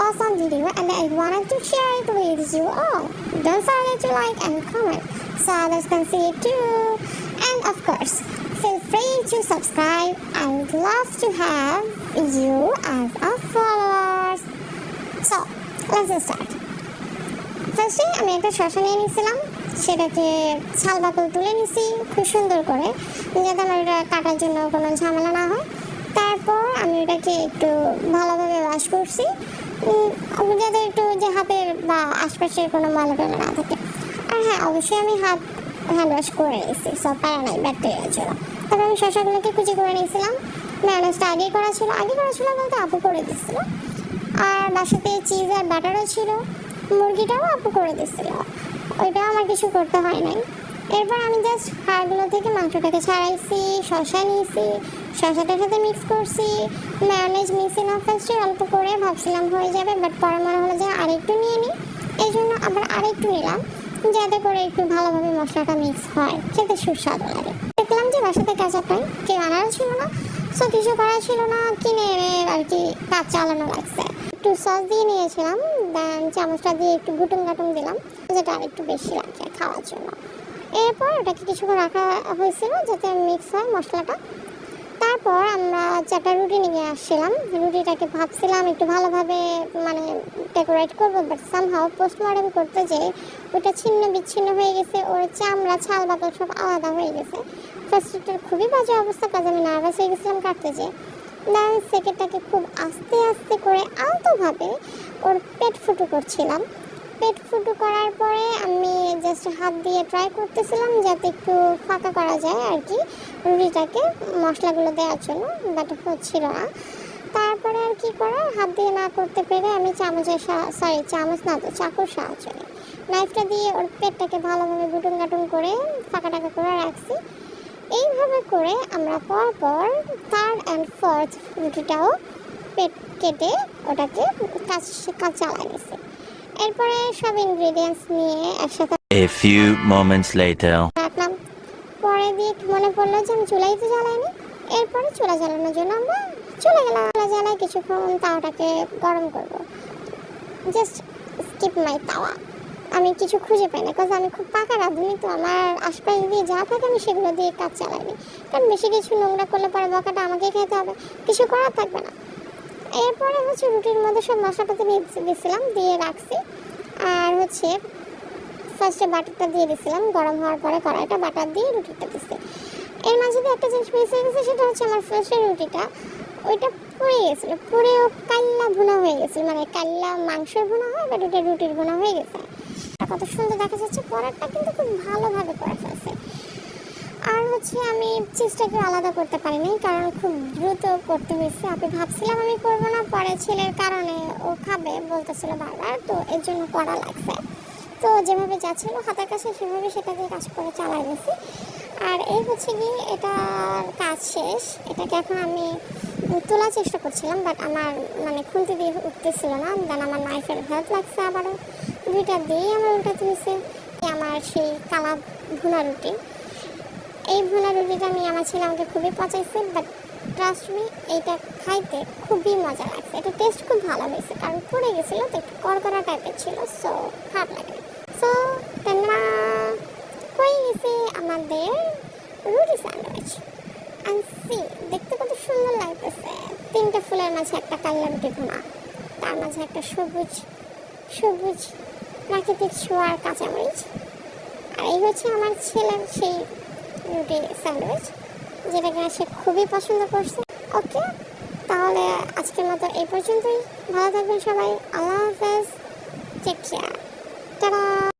awesome video and I wanted to share it with you all. Don't forget to like and comment so others can see it too. And of course, feel free to subscribe. I would love to have you as our followers. So, let's start. ফার্স্টে আমি একটা শসা নিয়ে নিয়েছিলাম, সেটাকে ছাল বাকল তুলে নিছি খুব সুন্দর করে, যাতে আমার এটা কাটার জন্য কোনো ঝামেলা না হয়। তারপর আমি এটাকে একটু ভালোভাবে ওয়াশ করছি, যাতে একটু যে হাতের বা আশপাশের কোনো ময়লা টলা না থাকে। আর হ্যাঁ, অবশ্যই আমি হ্যান্ড ওয়াশ করে নিয়েছি, সব প্যারা নাই ব্যাকটেরিয়ার জন্য। তারপর আমি শসাগুলোকে কুচি করে নিয়েছিলাম। ম্যায়োনেজটা আগে করা ছিল বলতে আপু করে দিচ্ছিল। আর বাসাতে চিজ আর বাটারও ছিল, মুরগিটাও আপু করে দিচ্ছিল, ওইটাও আমার কিছু করতে হয় নাই। এরপর আমি জাস্ট হাড়গুলো থেকে মাংসটাকে ছাড়াইছি, শসা নিয়েছি, শসাটার সাথে মিক্স করছি, ম্যায়োনেজ নিয়েছি না ফার্স্টে অল্প করে, ভাবছিলাম হয়ে যাবে, বাট পরে মনে হলো যে আরেকটু নিয়ে নিই, এই জন্য আবার আরেকটু নিলাম, যাতে করে একটু ভালোভাবে মশলাটা মিক্স হয়, খেতে সুস্বাদু লাগে। দেখলাম যে বাসাতে কাঁচা পাই কেউ আনারও ছিল না, সো কিছু করা ছিল না, কিনে এনে আর কি কাজ চালানো লাগছে। একটু সস দিয়ে নিয়েছিলাম, দেন চামচটা দিয়ে একটু গুটুম গাটুম দিলাম, যেটা আর একটু বেশি লাগে খাওয়ার জন্য। এরপর ওটাকে কিছুক্ষণ রাখা হয়েছিল যাতে মিক্স হয় মশলাটা। তারপর আমরা 4টা রুটি নিয়ে আসছিলাম, রুটিটাকে ভাবছিলাম একটু ভালোভাবে মানে ডেকোরেট করবো, বাট সামহাও পোস্টমর্টম করতে যেয়ে ওটা ছিন্ন বিচ্ছিন্ন হয়ে গেছে, ওর চামড়া ছাল বাকল সব আলাদা হয়ে গেছে। ফার্স্টটার খুবই বাজে অবস্থা, কাজে আমি নার্ভাস হয়ে গেছিলাম কাটতে যেয়ে। দেন সেকেন্ডটাকে খুব আস্তে আস্তে করে আলতোভাবে ওর পেট ফুটো করছিলাম। পেট ফুটো করার পরে আমি জাস্ট হাত দিয়ে ট্রাই করতেছিলাম যাতে একটু ফাঁকা করা যায় আর কি রুটিটাকে মশলাগুলো দেওয়ার জন্য, বাট হচ্ছিল না। তারপরে আর কি করা, হাত দিয়ে না করতে পেরে আমি চামচ না তো চাকুর সাহায্যে নাইফটা দিয়ে ওর পেটটাকে ভালোভাবে গুটুম গাটুম করে ফাঁকা টাকা করে রাখছি। এইভাবে করে আমরা পরপর 3rd and 4th রুটিটাও পেট কেটে ওটাকে কাজ চালাই নিছি। এরপরে সব ইনগ্রেডিয়েন্টস নিয়ে একসাথে A few moments later. রাখলাম। পরে দিয়ে মনে পড়লো যে আমি চুলাই তো জ্বালাইনি। এরপরে চুলা জ্বালানোর জন্য আমরা চলে গেলাম। চুলা জ্বালায় কিছুক্ষণ তাওয়াটাকে গরম করবো। জাস্ট স্কিপ মাই তাওয়া। আমি কিছু খুঁজে পাই না, কারণ আমি খুব পাকা রাঁধুনি, তো আমার আশপাশ দিয়ে যা থাকে আমি সেগুলো দিয়ে কাজ চালাইনি, কারণ বেশি কিছু নোংরা করলে পরে বকাটা আমাকেই খেতে হবে, কিছু করার থাকবে না। এরপরে হচ্ছে রুটির মধ্যে সব মশলাটাতে দিয়েছিলাম, দিয়ে রাখছি। আর হচ্ছে ফার্স্টে বাটারটা দিয়ে দিয়েছিলাম, গরম হওয়ার পরে কড়াইটা বাটার দিয়ে রুটিটা দিচ্ছি। এর মাঝে দিয়ে একটা জিনিস মিস হয়ে গেছে, সেটা হচ্ছে আমার ফার্স্টের রুটিটা ওইটা পুড়ে গেছিলো, পুড়েও কাল্লা ভুনা হয়ে গেছিলো, মানে কাল্লা মাংসের ভুনা হয় বাট ওটা রুটির ভুনা হয়ে গেছে। কত সুন্দর দেখা যাচ্ছে, পরেরটা কিন্তু খুব ভালোভাবে করে ফেলছে। আর হচ্ছে আমি চিজটাকে আলাদা করতে পারিনি, কারণ খুব দ্রুত করতে হয়েছে। আমি ভাবছিলাম আমি করবো না, পরে ছেলের কারণে ও খাবে বলতেছিল বারবার, তো এর জন্য করা লাগছে। তো যেভাবে যাচ্ছিলো হাতের কাছে সেভাবে সেটা দিয়ে কাজ করে চালাই গেছি। আর এই হচ্ছে গিয়ে এটার কাজ শেষ। এটাকে এখন আমি তোলার চেষ্টা করছিলাম, বাট আমার মানে খুলতে দিয়ে উঠতেছিল না, দেন আমার নাইফের হেল্প লাগছে, আবারও দুইটা দিয়েই আমার উল্টাতে হয়েছে। আমার সেই কালা ভুনা রুটি, এই ভুনা রুটিটা নিয়ে আমার ছেলে আমাকে খুবই পচাইছে, বাট ট্রাস্ট মি এইটা খাইতে খুবই মজা লাগছে। এটা টেস্ট খুব ভালো হয়েছে, কারণ পড়ে গেছিলো তো একটু কড়কড়া টাইপের ছিল, সো খারাপ লাগে। সো হয়ে গেছে আমাদের রুটি স্যান্ডউইচ। অ্যান্ড সি, দেখতে কত সুন্দর লাগতেছে, 3টা ফুলের মাঝে একটা কাল্লা রুটি ভুনা, তার মাঝে একটা সবুজ প্রাকৃতিক ছোঁয়ার কাঁচামরিচ। আর এই হচ্ছে আমার ছেলের সেই রুটি স্যান্ডউইচ, যেটাকে সে খুবই পছন্দ করছে। ওকে, তাহলে আজকের মতো এই পর্যন্তই। ভালো থাকবেন সবাই, আল্লাহ হাফেজ, টেক কেয়ার, টাটা।